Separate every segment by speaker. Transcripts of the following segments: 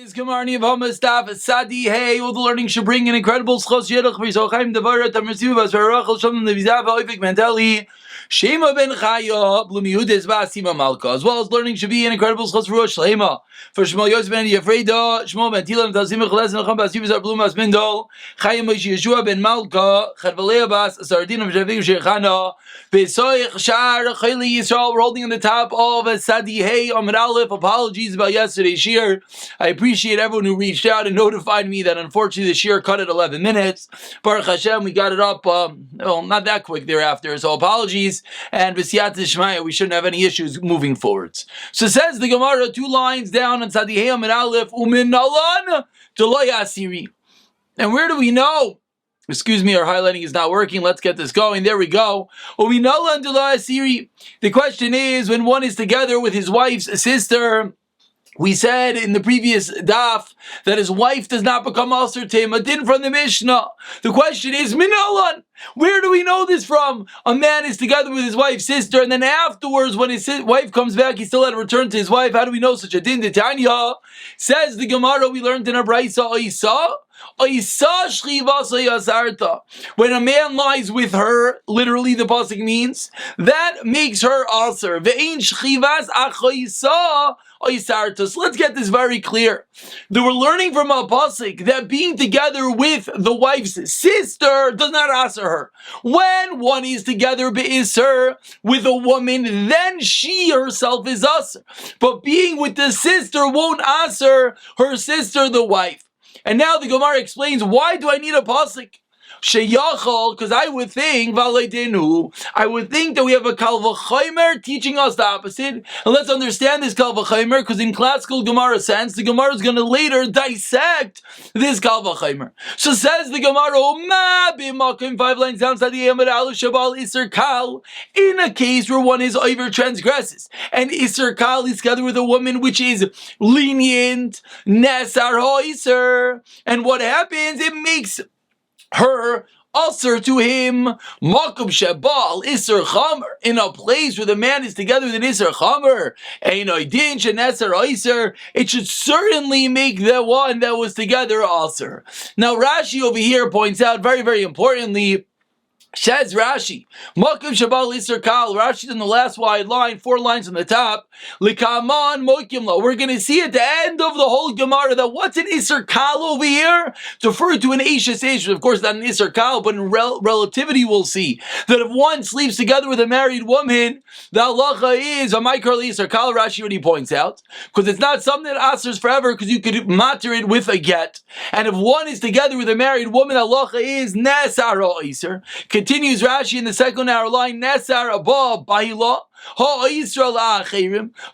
Speaker 1: Today's Gemara Yevamos Daf Sadi. Hey, all the learning should bring an incredible schos yedach v'yisochaim devarat amersiv v'asverachal shalom levizav ha'oivik mentali Shema ben Chaya Blum Yehudas v'asima Malka. As well as learning should be an incredible schos for Rosh Shlema for Shmuel Yosef ben Yefreda Shmuel ben Tilam Tazim Chales Nacham Basiv Zar Blum Asmindol Chayim Moshe Yeshua ben Malka Chadvalei Bas Sardinim Shavim Shechana Besoich Shar Chayli Yisrael. We're holding on the top of Sadi. Hey, Amar Aleph. Apologies about yesterday's shir. I appreciate everyone who reached out and notified me that unfortunately the shir cut at 11 minutes. Baruch Hashem, we got it up, not that quick thereafter, so apologies. And B'siyat Shmaya, we shouldn't have any issues moving forwards. So says the Gemara, 2 lines down on Sadihei Amid Aleph, Umin Nalan Deloy Asiri. And where do we know? Excuse me, our highlighting is not working. Let's get this going. There we go. Umin Nalan Deloy Asiri. The question is, when one is together with his wife's sister, we said in the previous daf that his wife does not become Aser to him. A din from the Mishnah. The question is, Minalan. Where do we know this from? A man is together with his wife's sister, and then afterwards, when his wife comes back, he still had to return to his wife. How do we know such a din? The Tanya says the Gemara we learned in our Brisa, when a man lies with her, literally the pasuk means that makes her aser. So let's get this very clear. That we're learning from a pasuk that being together with the wife's sister does not aser her. When one is together be'iser with a woman, then she herself is aser. But being with the sister won't aser her sister, the wife. And now the Gemara explains, why do I need a pasuk? Sheyachol, because I would think that we have a Kal V'chomer teaching us the opposite. And let's understand this Kal V'chomer, because in classical Gemara sense, the Gemara is going to later dissect this Kal V'chomer. So says the Gemara, 5 lines down, Iser Kal, in a case where one is over transgresses, and Iser Kal is together with a woman which is lenient, Nesar Ha'Iser, and what happens? It makes her aser to him, makom shebal iser chamer, in a place where the man is together with an iser chamer, einoidin sheneser iser, it should certainly make the one that was together aser. Now Rashi over here points out very, very importantly, says Rashi, makom shebal iser kal. Rashi's in the last wide line, 4 lines on the top. Likaman mokim lo. We're going to see at the end of the whole Gemara that what's an iser kal over here? To refer to an eishes ish. Of course, not an iser kal, but in relativity, we'll see that if one sleeps together with a married woman, the halacha is a micro iser kal. Rashi already points out, because it's not something that asers forever, because you could matter it with a get. And if one is together with a married woman, the halacha is nesar iser. Continues Rashi in the second hour line, Nesar Abba Bahila,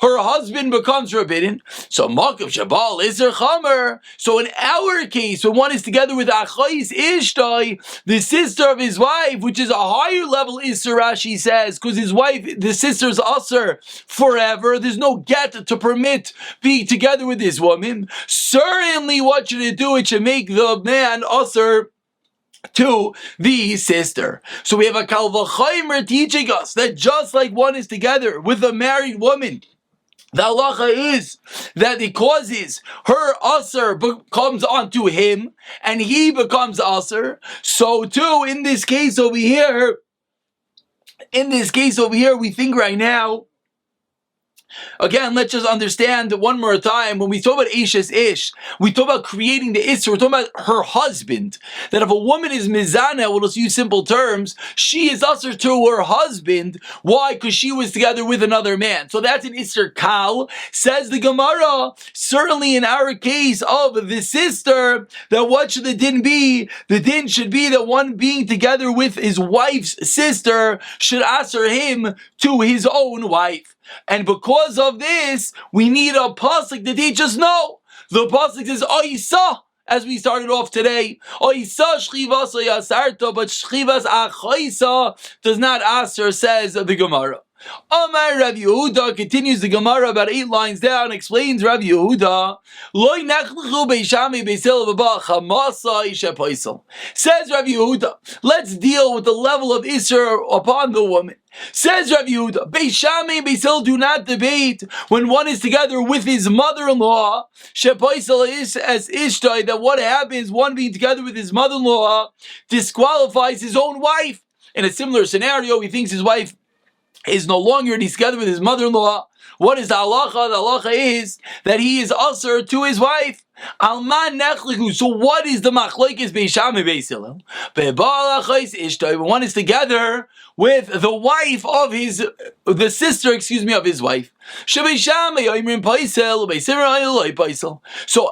Speaker 1: her husband becomes forbidden. So Makav Shabal Iser Chamer. So in our case, when one is together with Achais Ishtai, the sister of his wife, which is a higher level Iser, Rashi says, because his wife, the sister's Aser forever, there's no get to permit being together with this woman. Certainly, what should it do? It should make the man Aser to the sister. So we have a Kal V'chomer teaching us that just like one is together with a married woman, the halacha is that it causes her aser becomes onto him and he becomes aser. So too, in this case over here, we think right now, again, let's just understand one more time. When we talk about Eishes Ish, we talk about creating the Isser. We're talking about her husband. That if a woman is Mizana, we'll just use simple terms, she is Usher to her husband. Why? Because she was together with another man. So that's an Isser Kal. Says the Gemara, certainly in our case of the sister, that what should the din be? The din should be that one being together with his wife's sister should answer him to his own wife. And because of this, we need a pasuk to teach us no. The pasuk says Oisa, as we started off today. Oisa shchivas oyasarta, but shchivas achaisa does not aser, says the Gemara. Amar Rav Yehuda, continues the Gemara about 8 lines down, explains Rav Yehuda, Loi nechlechu beishami beisil v'ba chamasa isha paisel. Says Rav Yehuda, let's deal with the level of Isser upon the woman. Says Rav Yehuda, Beishami and Beisil do not debate when one is together with his mother-in-law. Shepaisel is as Ishtai, that what happens, one being together with his mother-in-law disqualifies his own wife. In a similar scenario, he thinks his wife is no longer, and he's together with his mother-in-law. What is the halacha? The halacha is that he is usher to his wife. Alman nechliku. So what is the machlokes beishami beisil? Bebalachais ishtai. When one is together with the wife of the sister, of his wife. So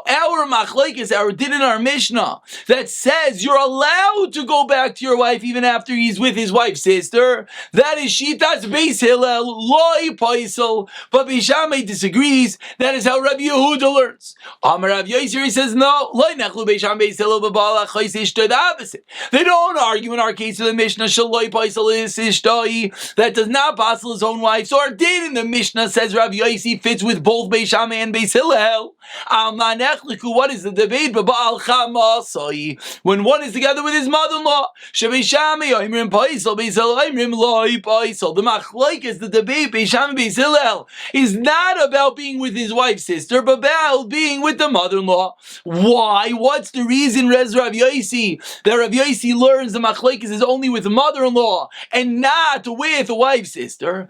Speaker 1: our machlokes, our din in our Mishnah that says you're allowed to go back to your wife even after he's with his wife's sister. That is shitas beis Hillel loy paisel. But Beishamai disagrees. That is how Rabbi Yehuda learns. Amar Rav Yosef, he says no. Loy nechlu beisham beis Hillel b'balachais ishtoi. The opposite. They don't argue in our case of the Mishnah shaloi paisel is ishtoi, that does not passel his own wife. So our din in the Mishnah says Rav Yosef fits with both Beis Shammai and Beis Hillel. What is the debate? When one is together with his mother-in-law, the machlokes, the debate Beis Shammai Beis Hillel is not about being with his wife's sister, but about being with the mother-in-law. Why? What's the reason, Rez Rav Yosef, that Rav Yosef learns the machlokes is only with the mother-in-law and not with the wife's sister?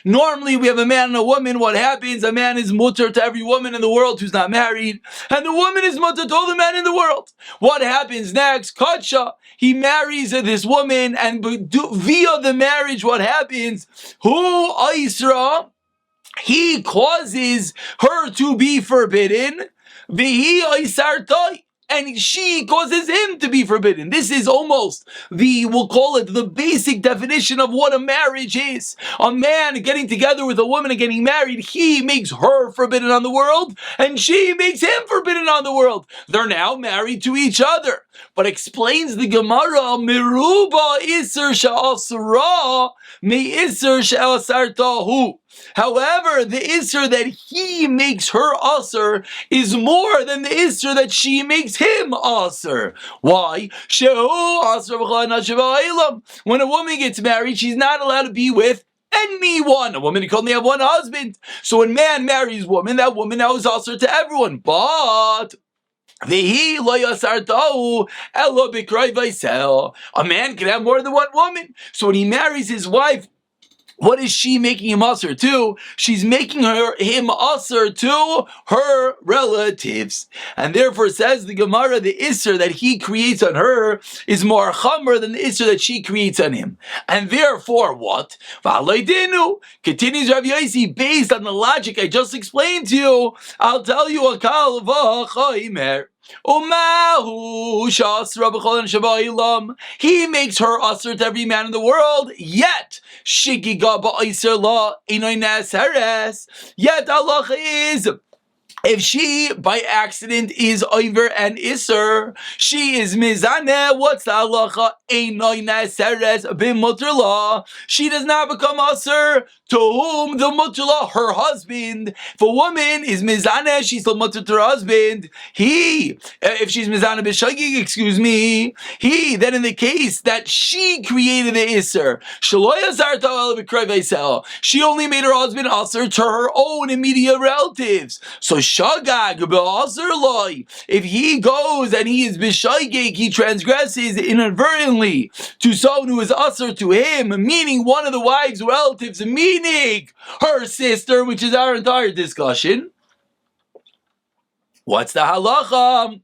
Speaker 1: Normally we have a man and a woman. What happens? A man is mutter to every woman in the world who's not married, and the woman is mutter to all the men in the world. What happens next? Katsha, he marries this woman, and via the marriage, what happens? Who Isra? He causes her to be forbidden. Vihi Isartai. And she causes him to be forbidden. This is almost we'll call it the basic definition of what a marriage is. A man getting together with a woman and getting married, he makes her forbidden on the world, and she makes him forbidden on the world. They're now married to each other. But explains the Gemara, Meruba Isser Sha'asra, Me Isser Sha'asartahu. However, the Isser that he makes her Asr is more than the Isser that she makes him Asr. Why? When a woman gets married, she's not allowed to be with anyone. A woman can only have one husband. So when man marries woman, that woman now is Asr to everyone. But a man can have more than one woman. So when he marries his wife, what is she making him usher to? She's making him usher to her relatives. And therefore says the Gemara, the Isser that he creates on her is more chamer than the Isser that she creates on him. And therefore what? Continues Rav Yosef, based on the logic I just explained to you, I'll tell you a kal v'chaimer. He makes her usher to every man in the world, yet Allah is, if she by accident is over and isser, she is mizaneh. What's the halacha? Einoy naseres b'mutrla. She does not become usher to whom the mutrla, her husband. If a woman is mizaneh, she's still mutter to her husband. If she's mizaneh b'shagig, he, then in the case that she created the isser, she only made her husband usher to her own immediate relatives. So shagag b'asr loy. If he goes and he is b'shagig, he transgresses inadvertently to someone who is usher to him, meaning one of the wives' relatives, meaning her sister, which is our entire discussion. What's the halacha?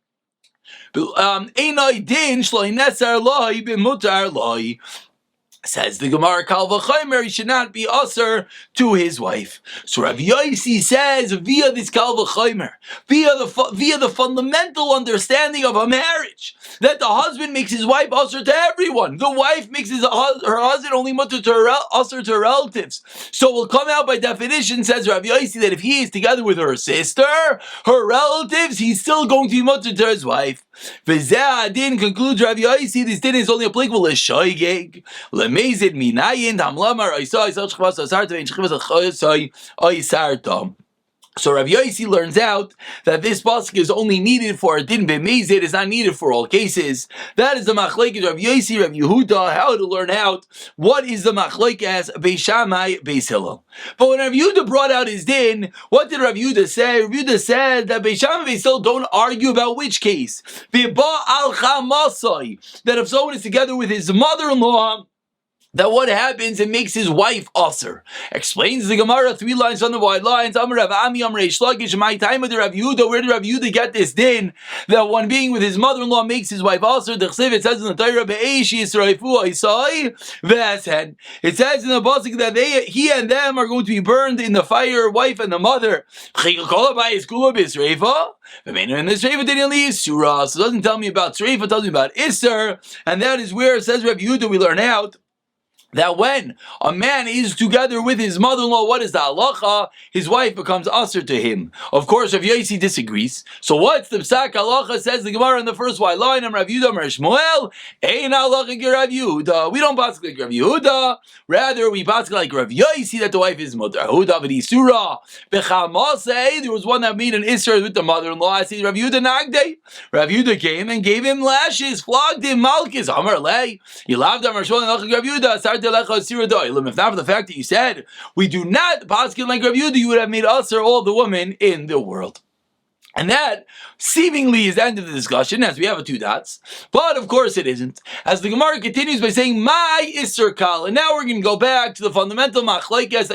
Speaker 1: Einay din shloi nesar loy b'mutar loy. Says the Gemara, Kal v'chaimer, he should not be usher to his wife. So Rav Yosef says, via this Kal v'chaimer, via the fundamental understanding of a marriage, that the husband makes his wife usher to everyone. The wife makes her husband only mutter to usher to her relatives. So we'll come out by definition, says Rav Yosef, that if he is together with her sister, her relatives, he's still going to be mutter to his wife. V'zeh din concludes Rav Yosi, this din is only applicable to shoygeg, lemezid minayin, hamlamar oisai, sal shchvas asarta, vein shchvas achosai, oisarta. So Rav Yosi learns out that this pasuk is only needed for a din b'mezid, is not needed for all cases. That is the machlokes Rav Yosi, Rav Yehuda, how to learn out what is the machlokes Beis Shammai, Beis Hillel. But when Rav Yehuda brought out his din, what did Rav Yehuda say? Rav Yehuda said that Beis Shammai, Beis Hillel don't argue about which case. That if someone is together with his mother-in-law, that what happens, it makes his wife usher. Explains the Gemara, 3 lines on the wide lines. Amar Rav Ami, Amar Reish Lakish, my time with Rav Yehuda. Where did Rav Yehuda get this din? That one being with his mother-in-law makes his wife usher. The Chsiv, it says in the Torah, Be'eshi Yisraifu Isai V'Ashen. It says in the pasuk that he and them are going to be burned in the fire, wife and the mother. In the Sreifa didn't leave Surah. So it doesn't tell me about Sreifa, it tells me about Isser. And that is where it says Rav Yehuda, we learn out that when a man is together with his mother-in-law, what is the halacha? His wife becomes usher to him. Of course, Rav Yosi disagrees. So what's the psak halacha? Says the Gemara in the first white line, Rav Yehuda, Rav Shmuel, ein halacha ki Rav Yehuda. We don't pasuk like Rav Yehuda. Rather, we pasuk like Rav Yosi that the wife is mother. Yehuda v'isura b'chamasei. There was one that made an isra with the mother-in-law. I see Rav Yehuda nagdei. Rav Yehuda came and gave him lashes, flogged him, malchus. Amar lei. He loved him. Rav Yehuda. If not for the fact that you said we do not paskin like Rav Yehuda, you would have made usher all the women in the world. And that seemingly is the end of the discussion, as we have 2 dots. But of course it isn't. As the Gemara continues by saying, my Isser Kal. And now we're going to go back to the fundamental machlokes,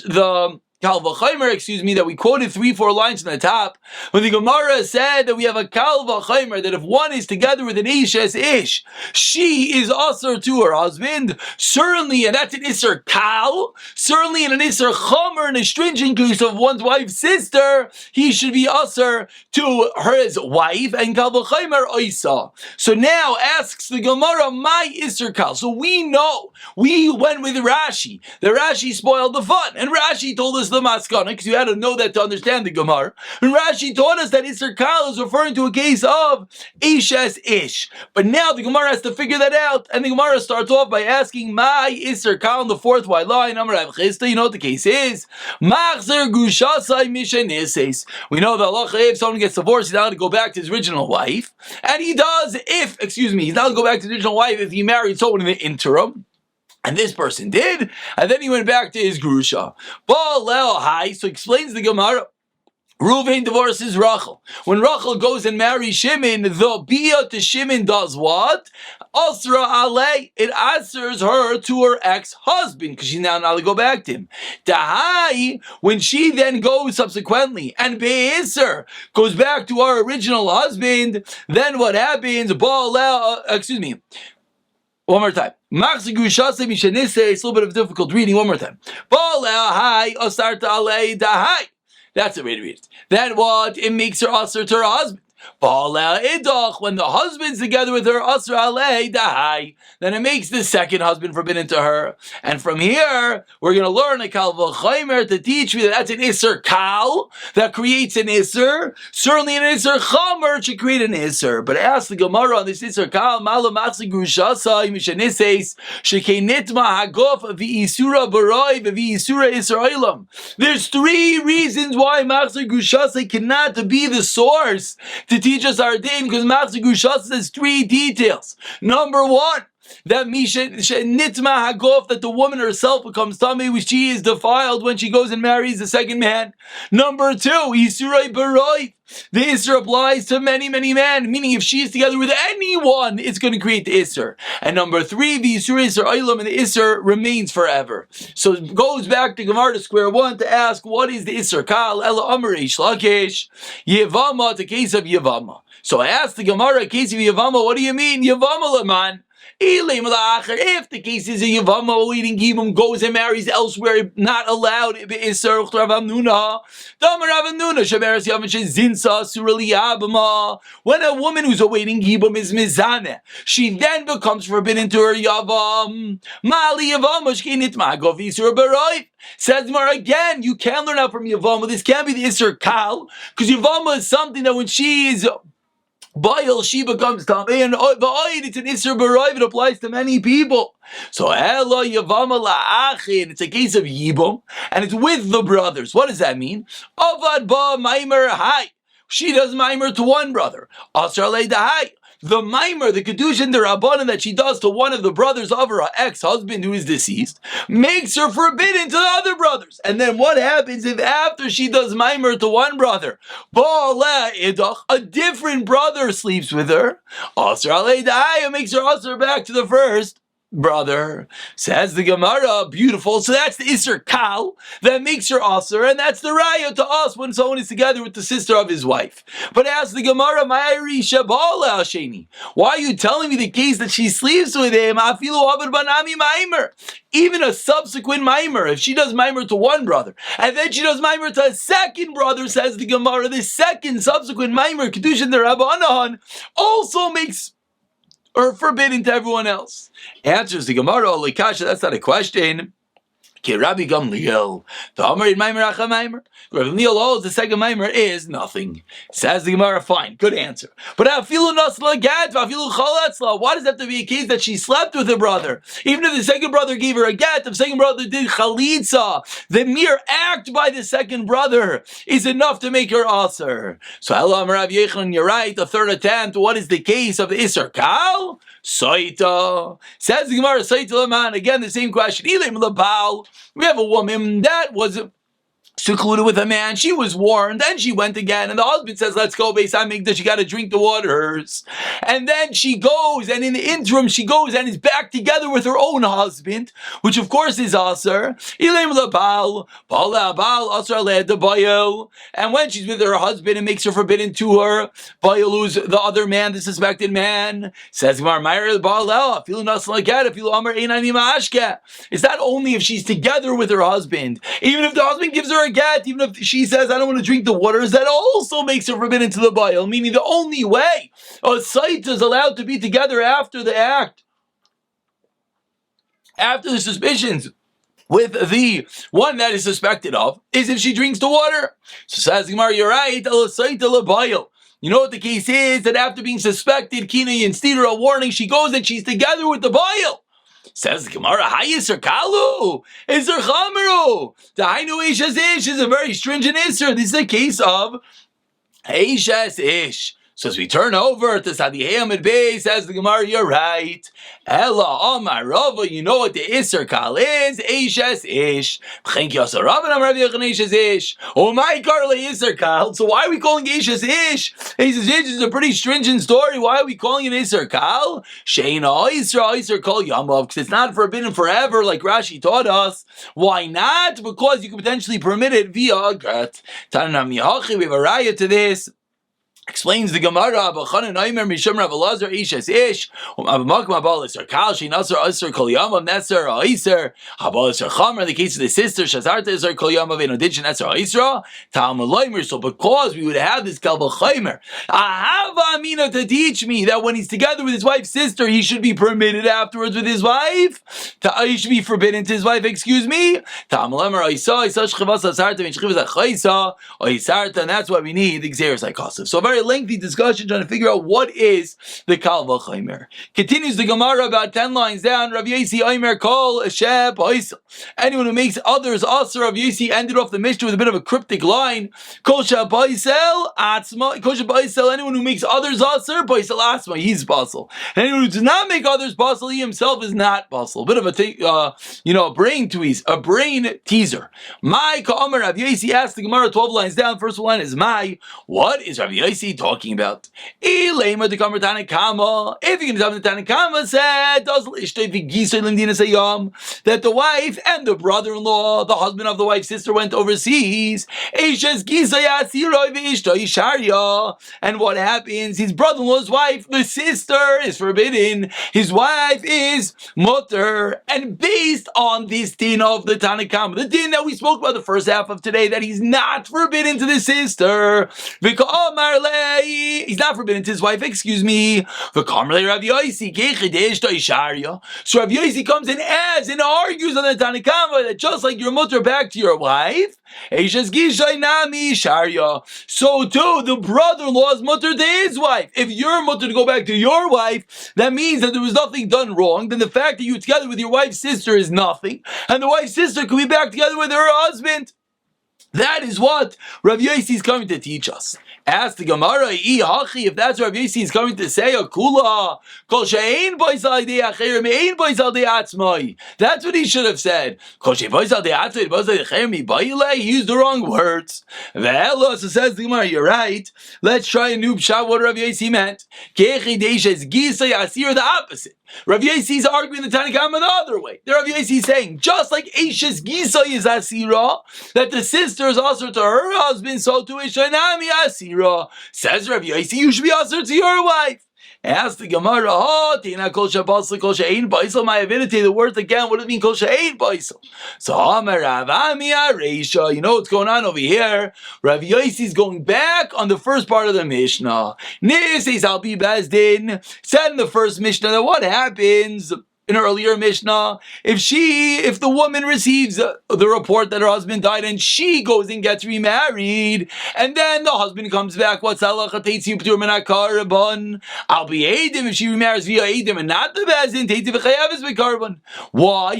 Speaker 1: the Kal v'chaymer, that we quoted 3-4 lines from the top, when the Gemara said that we have a Kal v'chaymer, that if one is together with an Ishes Ish, she is usher to her husband, certainly, and that's an Isser Kal, certainly in an Isser Chomer, in a stringent case of one's wife's sister, he should be usher to his wife, and Kal v'chaymer Oisa. So now asks the Gemara, my Isser Kal. So we know, we went with Rashi, the Rashi spoiled the fun, and Rashi told us the maskana, because you had to know that to understand the Gemara. And Rashi taught us that Isser Kal is referring to a case of Ishes Ish. But now the Gemara has to figure that out, and the Gemara starts off by asking, my Isser Kal in the 4th white line, Amar Rav Chisda, you know what the case is? Machzer Gushasai Mishenises. We know that Allah, if someone gets divorced, he's not going to go back to his original wife. And he does he's not going to go back to his original wife if he married someone in the interim. And this person did, and then he went back to his grusha. So explains the Gemara, Reuven divorces Rachel. When Rachel goes and marries Shimon, the Bia to Shimon does what? Asra alei, it answers her to her ex-husband, because she's now not to go back to him. Tahai, when she then goes subsequently, and Be'eser goes back to her original husband, then what happens? One more time. It's a little bit of difficult reading. One more time. That's the way to read it. Then what? It makes her usher to her husband. When the husband's together with her, then it makes the second husband forbidden to her. And from here, we're going to learn a Kal v'chaymer to teach me that that's an Isser Kal that creates an Isser. Certainly an Isser Chomer should create an Isser. But ask the Gemara on this Isser Kal, Mala Matzi Gushasai Mishanises Shekei Nitma Hagof V'Isura Baroi V'Isura Isser Olam. There's 3 reasons why Matzi Gushasai cannot be the source to teach us our din, because Matzi Gushasai says 3 details. Number 1, that Nitma Hagof, that the woman herself becomes tummy, which she is defiled when she goes and marries the second man. Number 2, Isurai Baroi. The Isser applies to many, many men, meaning if she is together with anyone, it's going to create the Isser. And number 3, the Isser Isser Olam, and the Isser remains forever. So it goes back to Gemara to square one to ask, what is the Isser Kal? Ela Amar Reish Lakish, Yevamos, the case of Yevamos. So I asked the Gemara, case of Yevamos, what do you mean? Yevamos Laman. If the case is a Yevamo eating Gibum goes and marries elsewhere, not allowed. When a woman who's awaiting Gibum is Mizaneh, she then becomes forbidden to her Yavam. Says Mar again, you can learn out from Yevama. This can't be the Isser Kal, because Yevama is something that when she is Boil, she becomes Tameh, and it's an Isser B'Raiv, it applies to many people. So, Ela Yevama La'achin, it's a case of Yibum, and it's with the brothers. What does that mean? Avad Ba Maimer Hai. She does Maimer to one brother. Asar Leida Hai. The Maimer, the Kedushin, the Rabbanan that she does to one of the brothers of her ex-husband who is deceased, makes her forbidden to the other brothers. And then what happens if after she does Maimer to one brother, a different brother sleeps with her, it makes her Asr back to the first brother? Says the Gemara, beautiful. So that's the Isser Kal that makes her Asr, and that's the Raya to us when someone is together with the sister of his wife. But as the Gemara, why are you telling me the case that she sleeps with him? Even a subsequent Maimer, if she does Maimer to one brother, and then she does Maimer to a second brother, says the Gemara, the second subsequent Maimer, Kedushin the Rabbanan, also makes or forbidden to everyone else. Answers the Gemara, Likasha, that's not a question. Rabbi Gamliel, the Amar in Maimer Acha Maimer. Rabbi Gamliel holds the second Maimer is nothing. Says the Gemara, fine, good answer. But Afilu Nasla Gat, Afilu Chalatzla. Why does it have to be a case that she slept with her brother? Even if the second brother gave her a get, if the second brother did Chalitza, the mere act by the second brother is enough to make her Aser. So Ela Amar Rav Yechon, you're right, the third attempt. What is the case of the Isser Kal? Saita. Says the Gemara, Saita Laman. Again, the same question. Ilim Labal. We have a woman that was secluded with a man. She was warned, then she went again, and the husband says, let's go, based on that she got to drink the waters. And then she goes, and in the interim, she goes and is back together with her own husband, which of course is Aser. And when she's with her husband, it makes her forbidden to her. Who's the other man, the suspected man. Says, it's not only if she's together with her husband, even if the husband gives her a get, even if she says, I don't want to drink the waters, that also makes her forbidden to the Baal, meaning the only way a site is allowed to be together after the act, after the suspicions with the one that is suspected of, is if she drinks the water. So says Gemara, you're right, you know what the case is, that after being suspected, Kina and Steeder a warning, she goes and she's together with the Baal. Says the Gemara, Hayisr Kalu, Isr Chamaru. The Hainu Ishas Ish is a very stringent Isr. This is a case of Ishas Ish. So as we turn over to Sadihei Amid Bey, says the Gemara, you're right. Ella Amar Rava, you know what the Isser Kal is? Eishes Ish. B'chenki Yasar Rava Am Rav Yechon Eishes Ish. Oh my Karle Isser Kal. So why are we calling Eishes Ish? Eishes Ish is a pretty stringent story. Why are we calling it Isser Kal? Sheina Isra Kol Yamav. Because it's not forbidden forever like Rashi taught us. Why not? Because you can potentially permit it via a get. Tanam Yahachi, we have a raya to this. Explains the Gemara, B'chanan Aimer Mishum Rav Elazar Ishes Ish, Makma Bal Isser Kal, She Nasser Isser Kol Yamav Nesser Isser, Habal Isser Chamer. In the case of the sister, Shazarta Isser Kol Yamav in addition Nesser Isra, Talmud Leimer. So because we would have this Kal B'chaimer, Ahava Amina to teach me that when he's together with his wife's sister, he should be permitted afterwards with his wife. He should be forbidden to his wife. Excuse me. Talmud Leimer Isa Isa Shchivas Asarta and Shchivas Achaisa Isarta, and that's why we need the Xeris Ikosov. So very lengthy discussion trying to figure out what is the Kal V'chaimer. Continues the Gemara about 10 lines down. Rav Yesi Aimer Kol Sheb Oisel. Anyone who makes others Aser. Rav Yesi ended off the Mishnah with a bit of a cryptic line. Kol Sheb Oisel Atzma. Kol Sheb Oisel. Anyone who makes others Aser, Oisel Atzma. He's Basel. Anyone who does not make others Basel, he himself is not Basel. Bit of a brain tweeze, a brain teaser. My Ka'amar Rav Yesi asked the Gemara 12 lines down. First line is my. What is Rav Yesi Yosi talking about? If you're going to tell me the Tanakama said that the wife and the brother-in-law, the husband of the wife's sister, went overseas. And what happens? His brother-in-law's wife, the sister, is forbidden. His wife is mutter. And based on this din of the Tanakama, the din that we spoke about the first half of today, that he's not forbidden to the sister. He's not forbidden to his wife, excuse me. So Rav Yosi comes and adds and argues on the Tanakama that just like your mutter back to your wife, so too, the brother-in-law is mutter to his wife. If you're mutter to go back to your wife, that means that there was nothing done wrong. Then the fact that you're together with your wife's sister is nothing. And the wife's sister could be back together with her husband. That is what Rav Yosi is coming to teach us. Ask the Gemara, if that's what Rav Yosi is coming to say, that's what he should have said. He used the wrong words. So says the Gemara, you're right. Let's try a new pshat what Rav Yosi meant. The opposite. Rav Yosi is arguing the Tanakhama the other way. The Rav Yosi is saying, just like Eishes Gisa is Asira, that the sister is also to her husband, so to Ishanami Asira. Says Rav Yosi, you should be also to your wife. Ask the Gemara, my ability, the words again, what does it mean, Kol She'ein Baisel? So, you know what's going on over here? Rav Yosi is going back on the first part of the Mishnah. Nisis al Pi Bezdin said in the first Mishnah that what happens in an earlier Mishnah, if the woman receives the report that her husband died and she goes and gets remarried, and then the husband comes back, what's halacha teitzi p'tur min hakarban? I'll be Eidim if she remarries via Eidim and not the Bezin, teitzi v'chayavis v'karban. Why?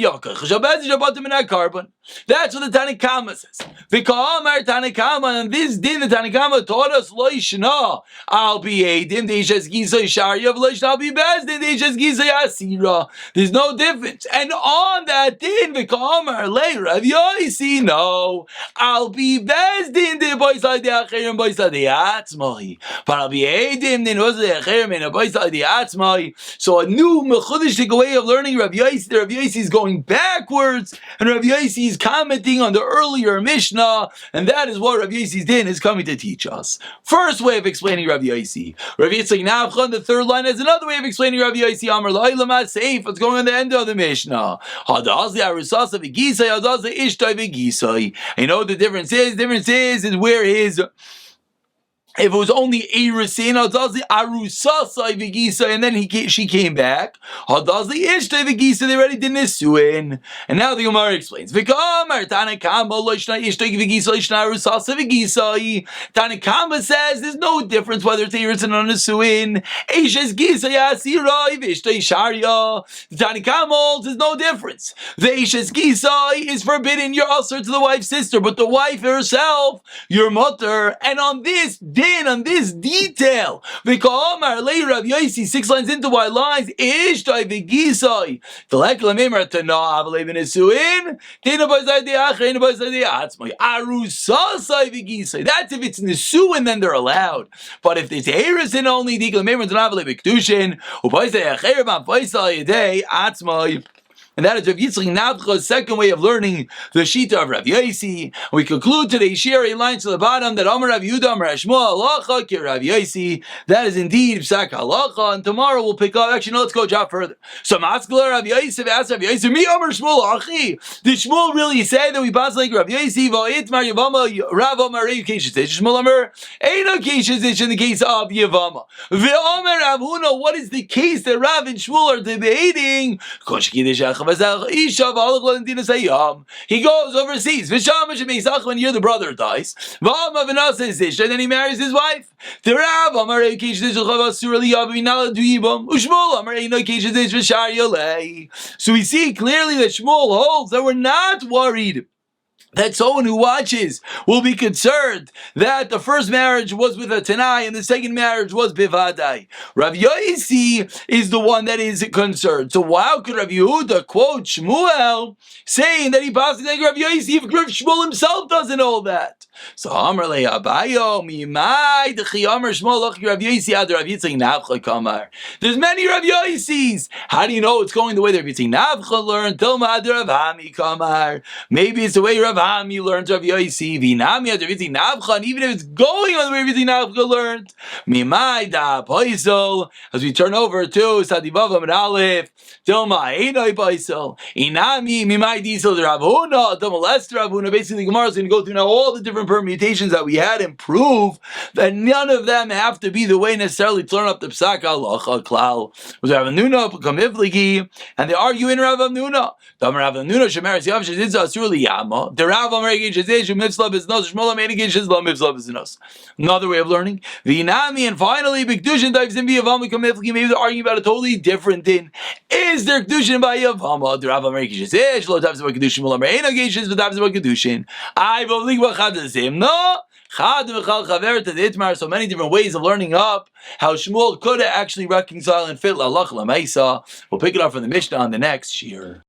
Speaker 1: That's what the Tanakhama says. V'ka'amar Tanakhama, and this din the Tanakhama taught us, lo yishna, I'll be Eidim, deishes gisa yisharya, v'lo yishna, I'll be Bezdin, deishes gisa yasira. There's no difference. And on that din, v'ka'amar lei Rav Yosi, no, I'll be Bezdin, de boisai de acherim, boisai de atzmai. But I'll be Eidim, de boisai de acherim, and boisai de atzmai. So a new mechudishtik way of learning Rav Yosi, the Rav Yosi is going backwards, and Rav Yosi is commenting on the earlier Mishnah, and that is what Rav Yosi's din is coming to teach us. First way of explaining Rav Yosi. Rav Yitzchak Navchon, the third line, has another way of explaining Rav Yosi. Amar lo'ilam seif. What's going on the end of the Mishnah? Hadazli arusasa v'gisai, hadazli ishtai v'gisai. You know what the difference is? The difference is where his... If it was only Erusin, and then she came back, they already did Nisuin. And now the Gemara explains. Tanakama says there's no difference whether it's Erusin or Nisuin. Tanakama holds there's no difference. The Eishes Gisa is forbidden, you're also to the wife's sister, but the wife herself, your mother, and on this on this detail, Rav Yosi, 6 lines into white lines, Ishtai v'gisai, v'leklamimar tana avalev nesuin, tina b'zay de'achrein b'zay de'atzmai, arusasai v'gisai. That's if it's nesuin, then they're allowed. But if it's herisin only, diklamimar tana avalev v'kedushin, u'b'zay acher b'zay yedei atzmai. And that is Rav Yitzchak Navcha's second way of learning the Shita of Rav Yosi. We conclude today's shir lines to the bottom that Amar Rav Yehuda Amar Shmuel Halacha ki Rav Yosi. That is indeed Psak Halacha. And tomorrow we'll pick up. Actually, no, let's go a job further. So Maskala Rav Yosi asked Rav Yosi, Mi Amar Shmuel Achi. Did Shmuel really say that we pass like Rav Yosi? Va'itmar Yevamos Rav Amar Rei Keshes Ish. Shmuel Amar Eino Keshes Ish in the case of Yevamos. Ve'Amar Rav Huna. What is the case that Rav and Shmuel are debating? He goes overseas. When you're the brother dies, and then he marries his wife. So we see clearly that Shmuel holds that we're not worried that someone who watches will be concerned that the first marriage was with a Tanai and the second marriage was Bivadai. Rav Yosi is the one that is concerned. So how could Rav Yehuda quote Shmuel saying that he passes like Rav Yosi if Rav Shmuel himself doesn't know that? So Amar le Abayo Mimai Dechi Amar Shmuel Rav Yosi Ad Rav Yitzchak Navcha Kamar. There's many Rav Yosis. How do you know it's going the way that Rav Yitzchak Navcha learned? Tilma Ad Rav Hami Kamar. Maybe it's the way Rav Hami learned Rav Yosi. Vinami Ad Rav Yitzchak Navcha. And even if it's going on the way Rav Yitzchak Navcha learned, Mimai Da Poisel. As we turn over to Sadivav Amid Aleph, Tilma Einoi Poisel. Inami Mimai Diesel Rav Huna. Tilma Lester Rav Huna. Basically, Gemara is going to go through now all the different permutations that we had and prove that none of them have to be the way necessarily to learn up the Psak Halacha Klal. Was Rav Nuna Kamivligi, and they argue in Rav Nuna. Dam Rav Nuna Shemeres Yav Shezitza Asur Liyama. The Rav Amar Geish Shezitza Mitzvah Biznos Shmuel Amar Geish Shezitza Mitzvah Biznos. Another way of learning. Vinami, and finally B'Kedushin Dives in Yevamos Kamivligi. Maybe they're arguing about a totally different thing. Is there Kedushin by Yevamos? The Rav Amar Geish Shezitza Lo Dives about Kedushin Shmuel Amar Geish Shezitza Dives about Kedushin. I believe B'Chad no. So many different ways of learning up how Shmuel could actually reconcile and fit la halacha la ma'isa. We'll pick it up from the Mishnah on the next year.